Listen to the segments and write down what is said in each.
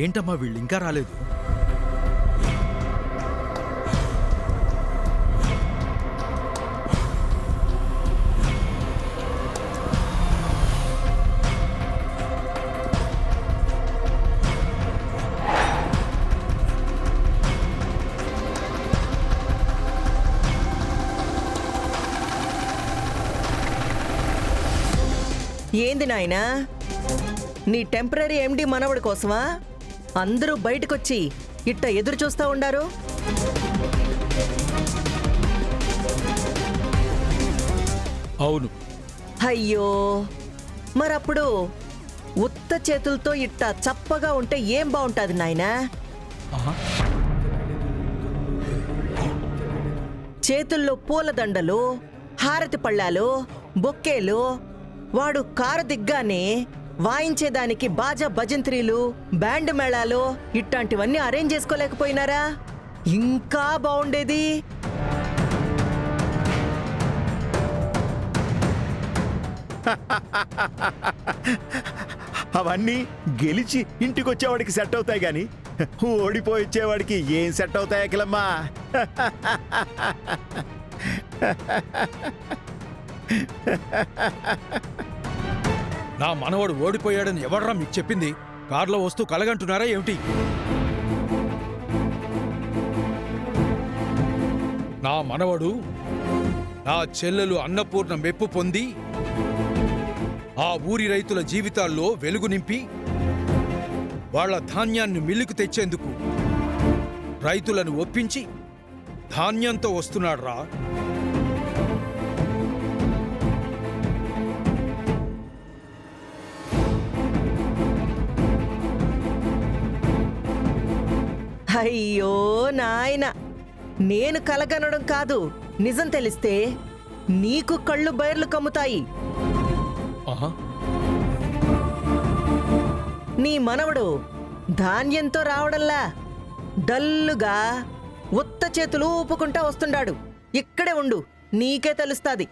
ఏంటమ్మా వీళ్ళు ఇంకా రాలేదు? ఏంది నాయనా, నీ టెంపరీ ఎండి మనవడి కోసమా అందరూ బయటకొచ్చి ఇట్ట ఎదురు చూస్తా ఉండారు? అవును. అయ్యో, మరప్పుడు ఉత్త చేతులతో ఇట్ట చప్పగా ఉంటే ఏం బాగుంటుంది నాయనా? చేతుల్లో పూలదండలు, హారతి పళ్ళాలు, బొక్కేలు, వాడు కారు దిగ్గానే వాయించేదానికి బాజా భజంత్రీలు, బ్యాండ్ మేళాలు ఇట్లాంటివన్నీ అరేంజ్ చేసుకోలేకపోయినారా? ఇంకా బాగుండేది. అవన్నీ గెలిచి ఇంటికొచ్చేవాడికి సెట్ అవుతాయి గాని ఓడిపోయి వచ్చేవాడికి ఏం సెట్ అవుతాయి అఖిలమ్మా? నా మనవడు ఓడిపోయాడని ఎవర్రా మీకు చెప్పింది? కారులో వస్తూ కలగంటున్నారా ఏమిటి? నా మనవడు నా చెల్లెలు అన్నపూర్ణ మెప్పు పొంది ఆ ఊరి రైతుల జీవితాల్లో వెలుగు నింపి వాళ్ల ధాన్యాన్ని మిల్లుకు తెచ్చేందుకు రైతులను ఒప్పించి ధాన్యంతో వస్తున్నాడ్రా. అయ్యో నాయన, నేను కలగనడం కాదు, నిజం తెలిస్తే నీకు కళ్ళు బైర్లు కమ్ముతాయి. నీ మనవడు ధాన్యంతో రావడంలా డల్లుగా ఉత్త చేతులు ఊపుకుంటా వస్తుండాడు. ఇక్కడే ఉండు, నీకే తెలుస్తాది.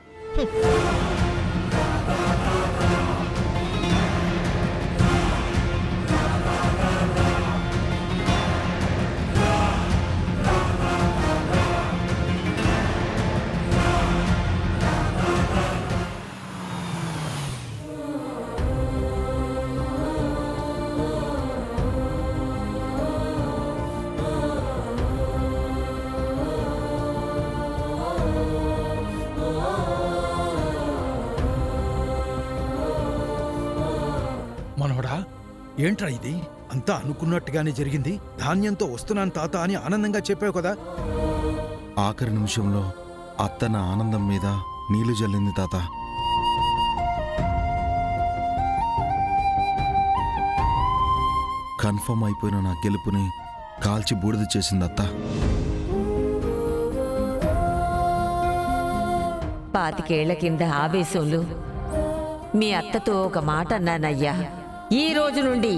మనవడా, ఏంట్రా ఇది? అంతా అనుకున్నట్టుగానే జరిగింది. ధాన్యంతో వస్తున్నాను తాత అని ఆనందంగా చెప్పావు కదా. ఆఖరి నిమిషంలో అత్త నా ఆనందం మీద నీళ్లు జల్లింది తాత. కన్ఫర్మ్ అయిపోయిన నా గెలుపుని కాల్చి బూడిద చేసింది అత్త. 25 ఏళ్ల కింద ఆవేశంలో మీ అత్తతో ఒక మాట అన్నానయ్యా. ఈ రోజు నుండి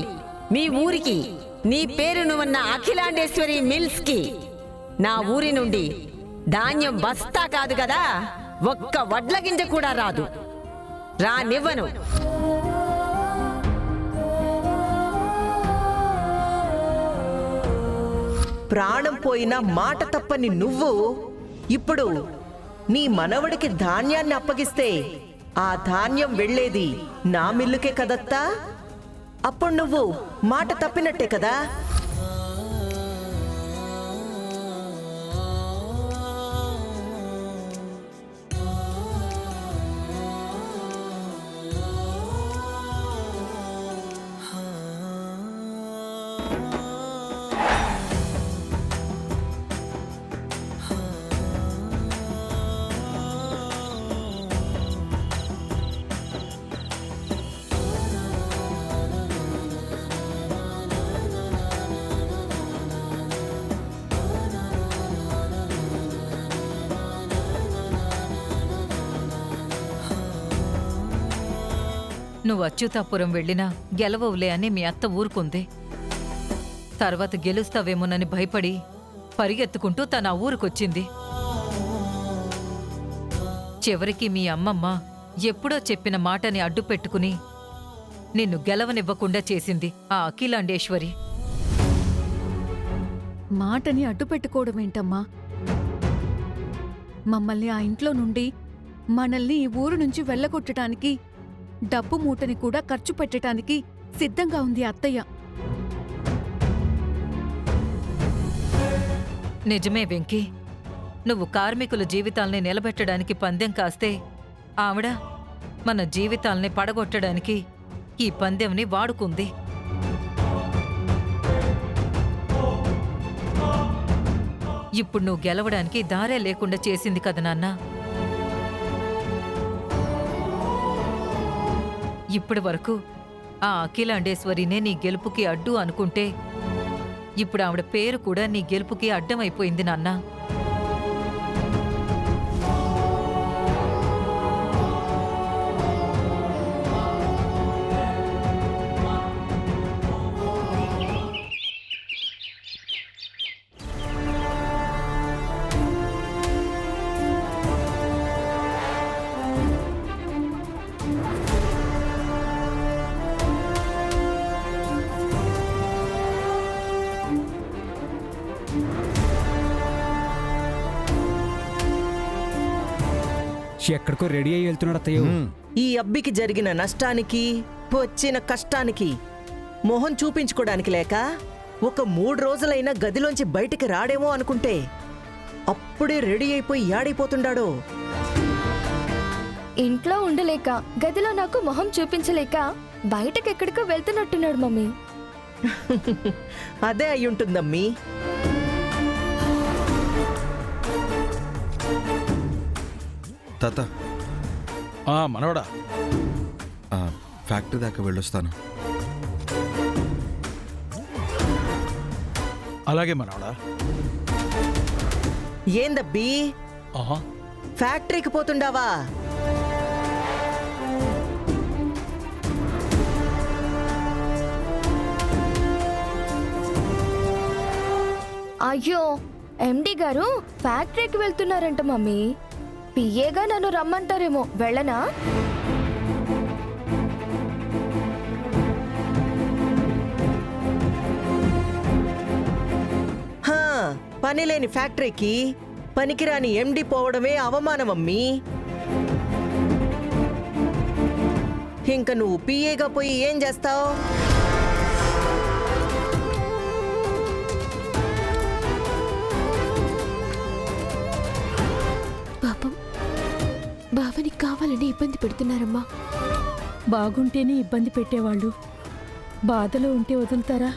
మీ ఊరికి నీ పేరును ఉన్న అఖిలాండేశ్వరి మిల్స్ కి నా ఊరి నుండి ధాన్యం బస్తా కాదు కదా, ఒక్క వడ్ల గింజ కూడా రాదు. రానివ్వను. ప్రాణం పోయినా మాట తప్పని నువ్వు ఇప్పుడు నీ మనవడికి ధాన్యాన్ని అప్పగిస్తే ఆ ధాన్యం వెళ్లేది నా మిల్లుకే కదత్తా. అప్పుడు నువ్వు మాట తప్పినట్టే కదా. నువ్వు అచ్యుతాపురం వెళ్ళినా గెలవవులే అని మీ అత్త ఊరుకుంది. తర్వాత గెలుస్తావేమోనని భయపడి పరిగెత్తుకుంటూ తన ఊరికొచ్చింది. చివరికి మీ అమ్మమ్మ ఎప్పుడో చెప్పిన మాటని అడ్డు పెట్టుకుని నిన్ను గెలవనివ్వకుండా చేసింది ఆ అఖిలాండేశ్వరి. మాటని అడ్డుపెట్టుకోవడం ఏంటమ్మా? మమ్మల్ని ఆ ఇంట్లో నుండి మనల్ని ఈ ఊరు నుంచి వెళ్ళగొట్టడానికి డబ్బు మూటని కూడా ఖర్చు పెట్టడానికి సిద్ధంగా ఉంది అత్తయ్య. నిజమే వెంకీ, నువ్వు కార్మికుల జీవితాల్ని నిలబెట్టడానికి పందెం కాస్తే ఆవిడ మన జీవితాల్ని పడగొట్టడానికి ఈ పందెంని వాడుకుంది. ఇప్పుడు నువ్వు గెలవడానికి దారే లేకుండా చేసింది కదా నాన్న. ఇప్పటి వరకు ఆ అఖిలాండేశ్వరినే నీ గెలుపుకి అడ్డు అనుకుంటే ఇప్పుడు ఆవిడ పేరు కూడా నీ గెలుపుకి అడ్డమైపోయింది నాన్న. ఎక్కడికో రెడీ అయ్యి వెళ్తున్నాడు అత్తయ్య. ఈ అబ్బికి జరిగిన నష్టానికి వచ్చిన కష్టానికి మొహం చూపించుకోవడానికి లేక ఒక 3 రోజులైనా గదిలోంచి బయటికి రాడేమో అనుకుంటే అప్పుడే రెడీ అయిపోయి యాడైపోతుండాడో. ఇంట్లో ఉండలేక గదిలో నాకు మొహం చూపించలేక బయటకెక్కడికో వెళ్తున్నట్టున్నాడు మమ్మీ. అదే అయ్యుంటుందమ్మీ. తాత, మనవడా, ఫ్యాక్టరీ దాకా వెళ్ళొస్తాను. అలాగే మనవడా. ఏందబ్బీ, ఫ్యాక్టరీకి పోతుండావా? అయ్యో, ఎండి గారు ఫ్యాక్టరీకి వెళ్తున్నారంట మమ్మీ. పిఏగా నన్ను రమ్మంటారేమో, వెళ్ళనా? పనిలేని ఫ్యాక్టరీకి పనికిరాని ఎండి పోవడమే అవమానమమ్మీ. ఇంక నువ్వు పిఏగా పోయి ఏం చేస్తావు? పాపం బావని కావాలని ఇబ్బంది పెడుతున్నారమ్మా. బాగుంటేనే ఇబ్బంది పెట్టేవాళ్ళు బాధలో ఉంటే వదులుతారా?